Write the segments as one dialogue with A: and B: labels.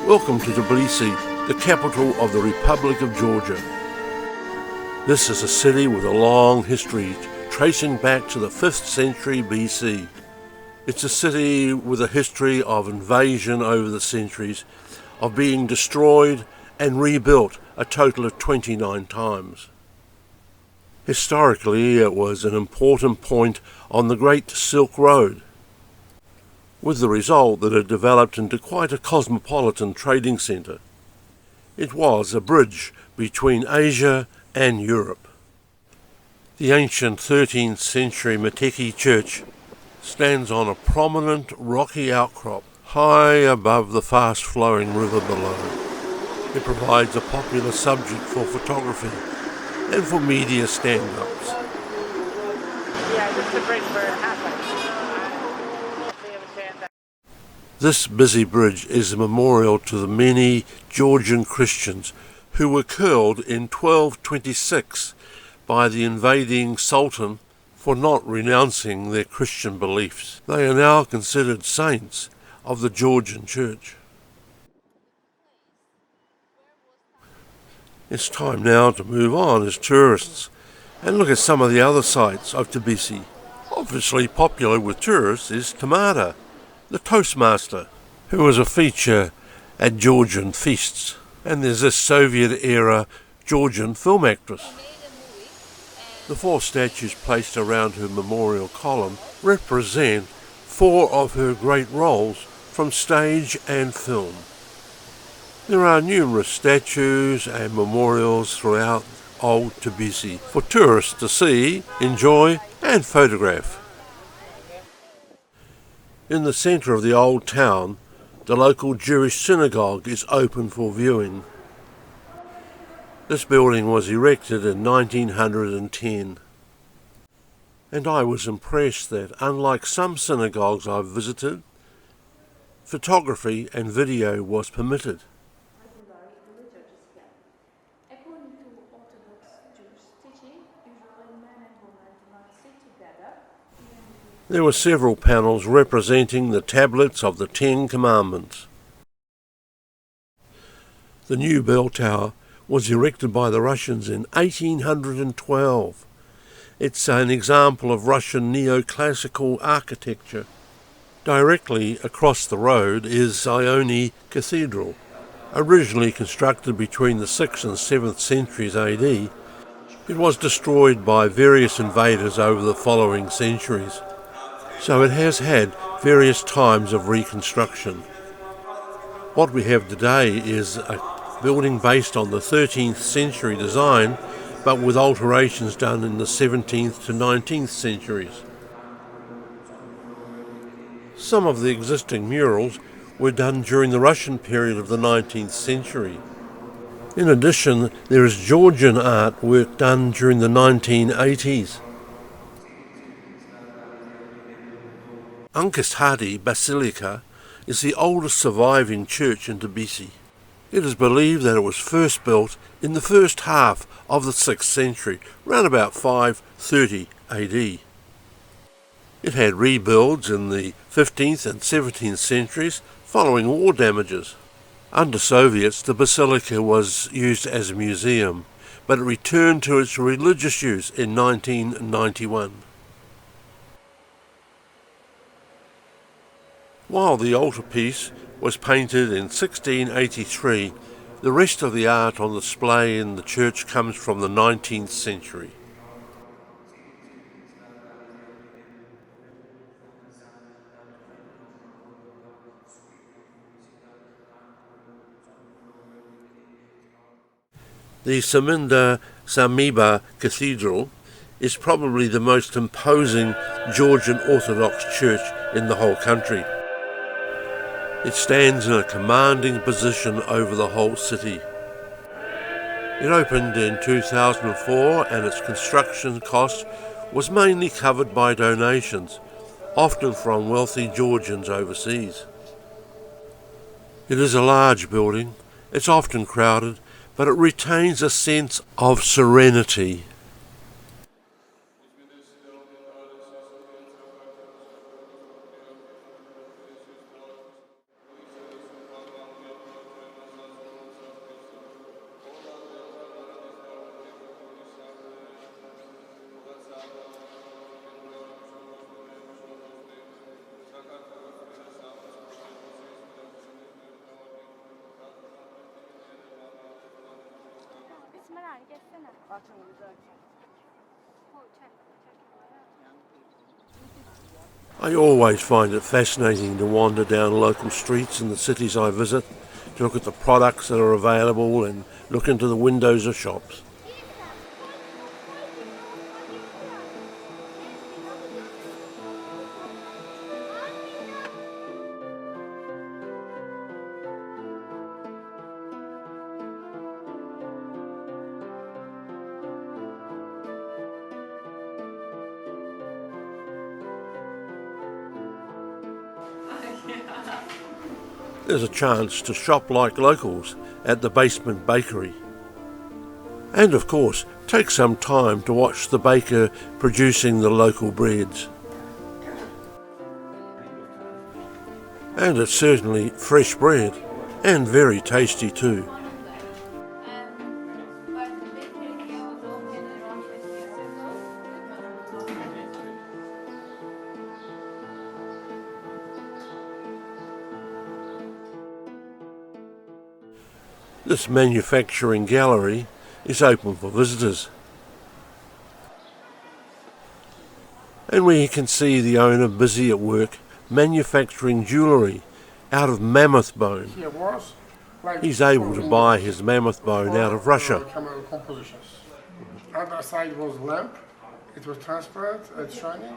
A: Welcome to Tbilisi, the capital of the Republic of Georgia. This is a city with a long history tracing back to the 5th century BC. It's a city with a history of invasion over the centuries, of being destroyed and rebuilt a total of 29 times. Historically, it was an important point on the Great Silk Road, with the result that it developed into quite a cosmopolitan trading centre. It was a bridge between Asia and Europe. The ancient 13th century Meteki church stands on a prominent rocky outcrop high above the fast-flowing river below. It provides a popular subject for photography and for media stand-ups.
B: Yeah, this is the bridge where it happened.
A: This busy bridge is a memorial to the many Georgian Christians who were killed in 1226 by the invading Sultan for not renouncing their Christian beliefs. They are now considered saints of the Georgian Church. It's time now to move on as tourists and look at some of the other sites of Tbilisi. Obviously popular with tourists is Tamara, the Toastmaster, who was a feature at Georgian feasts. And there's this Soviet-era Georgian film actress. The 4 statues placed around her memorial column represent 4 of her great roles from stage and film. There are numerous statues and memorials throughout Old Tbilisi for tourists to see, enjoy and photograph. In the centre of the old town, the local Jewish synagogue is open for viewing. This building was erected in 1910. And I was impressed that, unlike some synagogues I've visited, photography and video was permitted.
C: According to Orthodox Jewish teaching, usually men and women do not sit together.
A: There were several panels representing the tablets of the 10 Commandments. The new bell tower was erected by the Russians in 1812. It's an example of Russian neoclassical architecture. Directly across the road is Ione Cathedral. Originally constructed between the 6th and 7th centuries AD, it was destroyed by various invaders over the following centuries. So it has had various times of reconstruction. What we have today is a building based on the 13th century design, but with alterations done in the 17th to 19th centuries. Some of the existing murals were done during the Russian period of the 19th century. In addition, there is Georgian artwork done during the 1980s. Ankistadi Basilica is the oldest surviving church in Tbilisi. It is believed that it was first built in the first half of the 6th century, round about 530 AD. It had rebuilds in the 15th and 17th centuries following war damages. Under Soviets, the basilica was used as a museum, but it returned to its religious use in 1991. While the altarpiece was painted in 1683, the rest of the art on display in the church comes from the 19th century. The Saminda Samiba Cathedral is probably the most imposing Georgian Orthodox church in the whole country. It stands in a commanding position over the whole city. It opened in 2004 and its construction cost was mainly covered by donations, often from wealthy Georgians overseas. It is a large building, it's often crowded, but it retains a sense of serenity.
B: 알겠으나.
A: I always find it fascinating to wander down local streets in the cities I visit, to look at the products that are available and look into the windows of shops. There's a chance to shop like locals at the basement bakery. And of course, take some time to watch the baker producing the local breads. And it's certainly fresh bread, and very tasty too. This manufacturing gallery is open for visitors. And we can see the owner busy at work manufacturing jewellery out of mammoth bone. He's able to buy his mammoth bone out of Russia.
D: Other side was lamp. It was transparent, shining.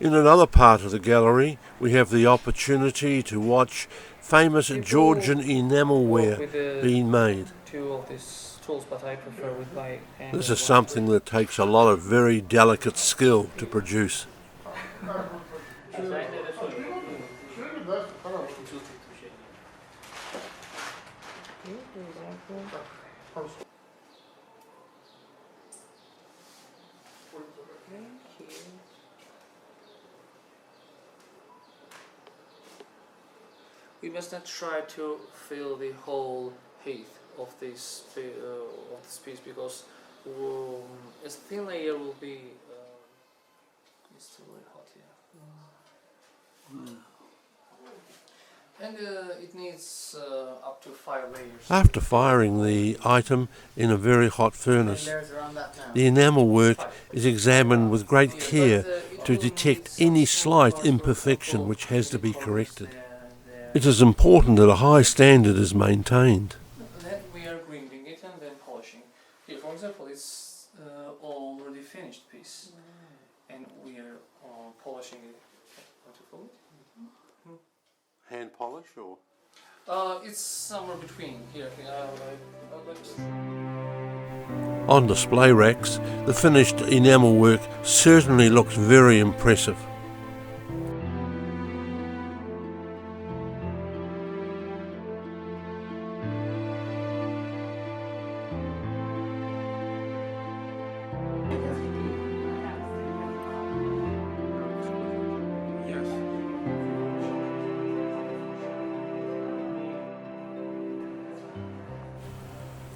A: In another part of the gallery, we have the opportunity to watch famous Georgian enamelware being made.
E: Two of these tools, but I prefer with my hand.
A: This is something that takes a lot of very delicate skill to produce.
E: We must not try to fill the whole height of this piece because a thin layer will be. It's still very hot here. And it needs up to 5 layers.
A: After firing the item in a very hot furnace, the enamel work is examined with great care to detect any slight imperfection which has to be corrected. It is important that a high standard is maintained.
E: Then we are grinding it and then polishing. Here, for example, it's already finished piece, and we are polishing it. What do you call it?
A: Hand polish or?
E: It's somewhere between here.
A: On display racks, the finished enamel work certainly looks very impressive.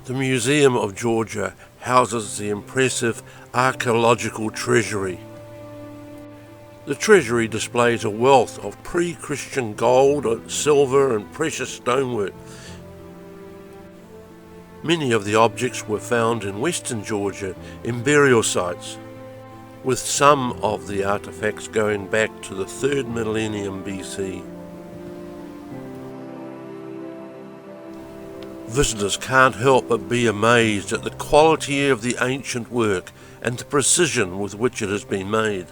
A: The Museum of Georgia houses the impressive archaeological treasury. The treasury displays a wealth of pre-Christian gold, silver and precious stonework. Many of the objects were found in western Georgia in burial sites, with some of the artifacts going back to the 3rd millennium BC. Visitors can't help but be amazed at the quality of the ancient work and the precision with which it has been made.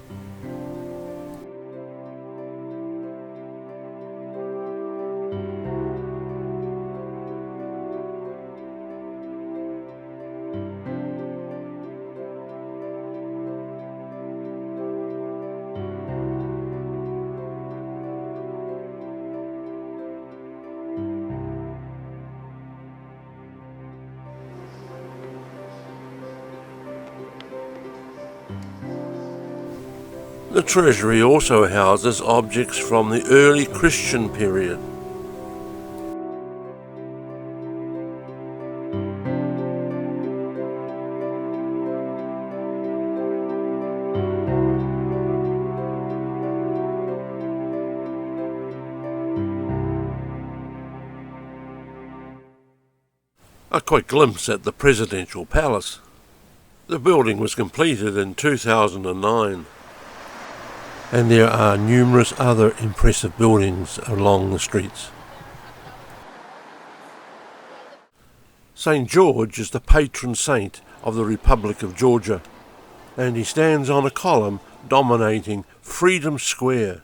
A: The treasury also houses objects from the early Christian period. a quick glimpse at the presidential palace. The building was completed in 2009, and there are numerous other impressive buildings along the streets. St. George is the patron saint of the Republic of Georgia, and he stands on a column dominating Freedom Square.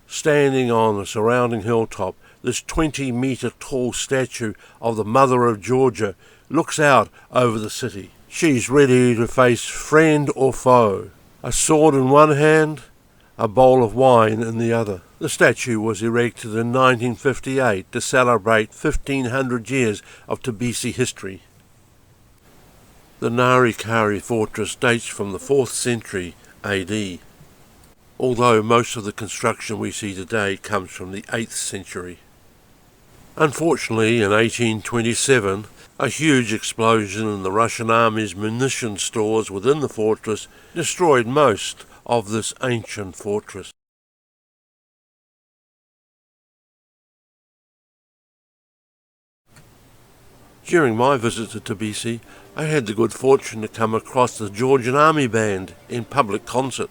A: Standing on a surrounding hilltop, this 20-metre tall statue of the Mother of Georgia looks out over the city. She's ready to face friend or foe, a sword in one hand, a bowl of wine in the other. The statue was erected in 1958 to celebrate 1,500 years of Tbilisi history. The Narikari fortress dates from the 4th century AD, although most of the construction we see today comes from the 8th century. Unfortunately, in 1827, a huge explosion in the Russian army's munition stores within the fortress destroyed most of this ancient fortress. During my visit to Tbilisi, I had the good fortune to come across the Georgian Army Band in public concert.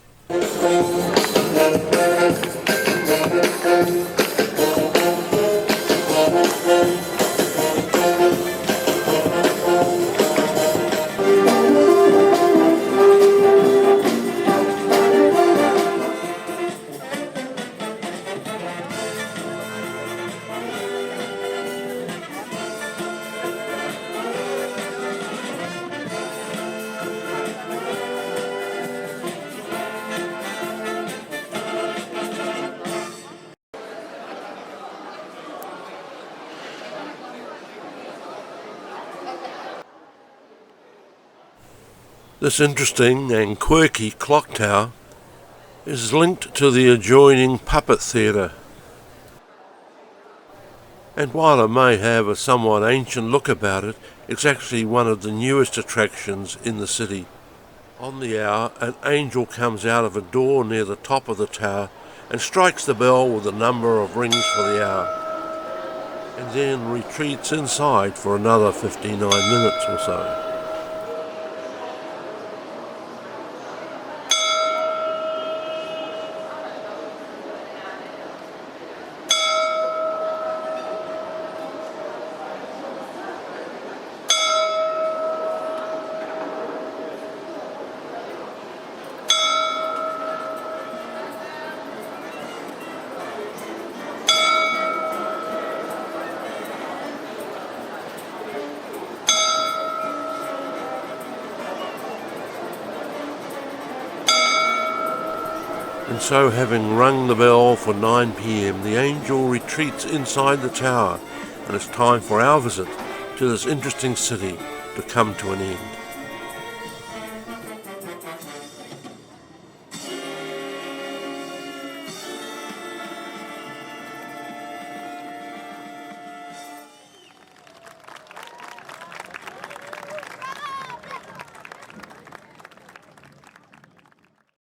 A: This interesting and quirky clock tower is linked to the adjoining puppet theatre. And while it may have a somewhat ancient look about it, it's actually one of the newest attractions in the city. On the hour, an angel comes out of a door near the top of the tower and strikes the bell with a number of rings for the hour, and then retreats inside for another 59 minutes or so. And so, having rung the bell for 9 p.m, the angel retreats inside the tower, and it's time for our visit to this interesting city to come to an end.